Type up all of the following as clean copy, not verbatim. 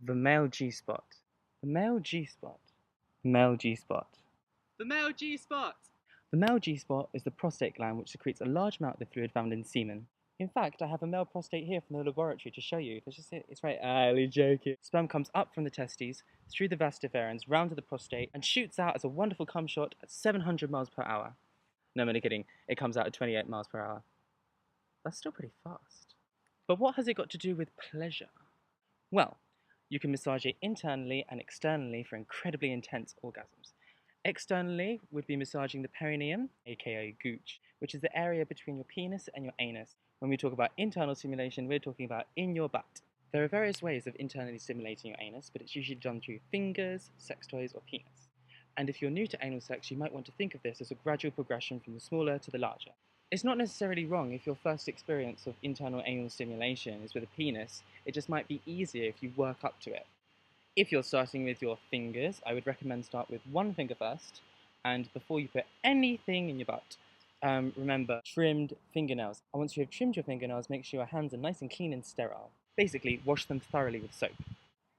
The male G-spot. The male G-spot. The male G-spot. The male G-spot! The male G-spot is the prostate gland which secretes a large amount of the fluid found in semen. In fact, I have a male prostate here from the laboratory to show you. Let's just see. It's right. I'm only joking. Sperm comes up from the testes, through the vas deferens, round to the prostate, and shoots out as a wonderful cum shot at 700 miles per hour. No, I'm only kidding. It comes out at 28 miles per hour. That's still pretty fast. But what has it got to do with pleasure? Well, you can massage it internally and externally for incredibly intense orgasms. Externally would be massaging the perineum, aka gooch, which is the area between your penis and your anus. When we talk about internal stimulation, we're talking about in your butt. There are various ways of internally stimulating your anus, but it's usually done through fingers, sex toys, or penis. And if you're new to anal sex, you might want to think of this as a gradual progression from the smaller to the larger. It's not necessarily wrong if your first experience of internal anal stimulation is with a penis, it just might be easier if you work up to it. If you're starting with your fingers, I would recommend start with one finger first, and before you put anything in your butt, remember trimmed fingernails. And once you have trimmed your fingernails, make sure your hands are nice and clean and sterile. Basically, wash them thoroughly with soap.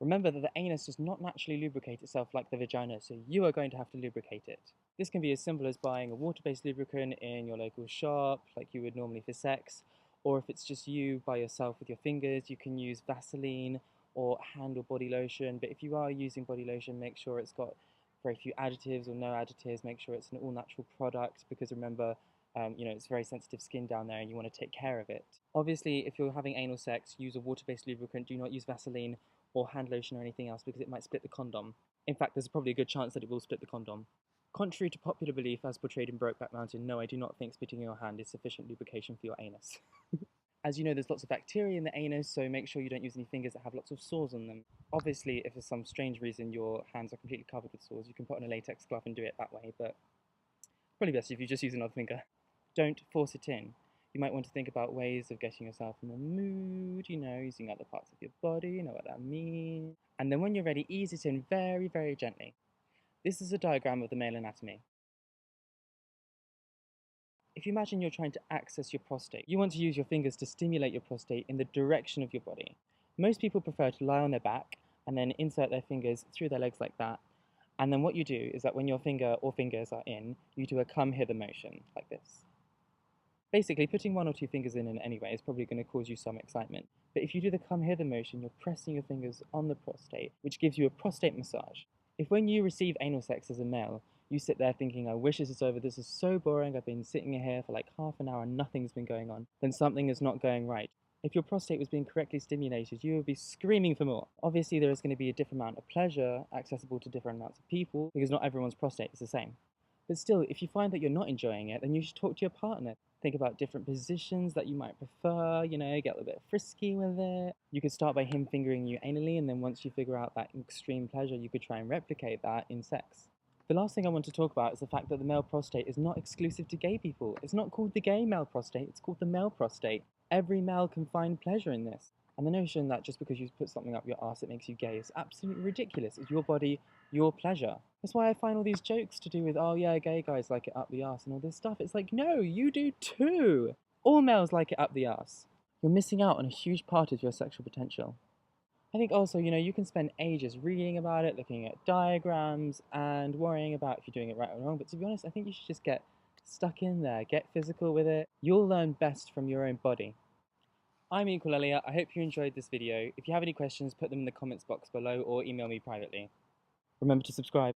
Remember that the anus does not naturally lubricate itself like the vagina, so you are going to have to lubricate it. This can be as simple as buying a water-based lubricant in your local shop, like you would normally for sex, or if it's just you by yourself with your fingers, you can use Vaseline or hand or body lotion. But if you are using body lotion, make sure it's got very few additives or no additives. Make sure it's an all-natural product because remember, it's very sensitive skin down there and you want to take care of it. Obviously, if you're having anal sex, use a water-based lubricant. Do not use Vaseline or hand lotion or anything else because it might split the condom. In fact, there's probably a good chance that it will split the condom. Contrary to popular belief as portrayed in Brokeback Mountain, no, I do not think spitting in your hand is sufficient lubrication for your anus. As you know, there's lots of bacteria in the anus, so make sure you don't use any fingers that have lots of sores on them. Obviously, if for some strange reason your hands are completely covered with sores, you can put on a latex glove and do it that way, but probably best if you just use another finger. Don't force it in. You might want to think about ways of getting yourself in the mood, using other parts of your body, you know what that means. And then when you're ready, ease it in very, very gently. This is a diagram of the male anatomy. If you imagine you're trying to access your prostate, you want to use your fingers to stimulate your prostate in the direction of your body. Most people prefer to lie on their back and then insert their fingers through their legs like that. And then what you do is that when your finger or fingers are in, you do a come hither motion like this. Basically, putting one or two fingers in any way is probably going to cause you some excitement. But if you do the come hither motion, you're pressing your fingers on the prostate, which gives you a prostate massage. If when you receive anal sex as a male, you sit there thinking, I wish this is over, this is so boring, I've been sitting here for like half an hour and nothing's been going on, then something is not going right. If your prostate was being correctly stimulated, you would be screaming for more. Obviously, there is going to be a different amount of pleasure accessible to different amounts of people, because not everyone's prostate is the same. But still, if you find that you're not enjoying it, then you should talk to your partner. Think about different positions that you might prefer, get a little bit frisky with it. You could start by him fingering you anally, and then once you figure out that extreme pleasure, you could try and replicate that in sex. The last thing I want to talk about is the fact that the male prostate is not exclusive to gay people. It's not called the gay male prostate, it's called the male prostate. Every male can find pleasure in this. And the notion that just because you put something up your arse it makes you gay is absolutely ridiculous. It's your body, your pleasure. That's why I find all these jokes to do with, oh yeah, gay guys like it up the arse and all this stuff. It's like, no, you do too. All males like it up the arse. You're missing out on a huge part of your sexual potential. I think also, you can spend ages reading about it, looking at diagrams, and worrying about if you're doing it right or wrong. But to be honest, I think you should just get stuck in there, get physical with it. You'll learn best from your own body. I'm Equal Elliot. I hope you enjoyed this video. If you have any questions, put them in the comments box below or email me privately. Remember to subscribe.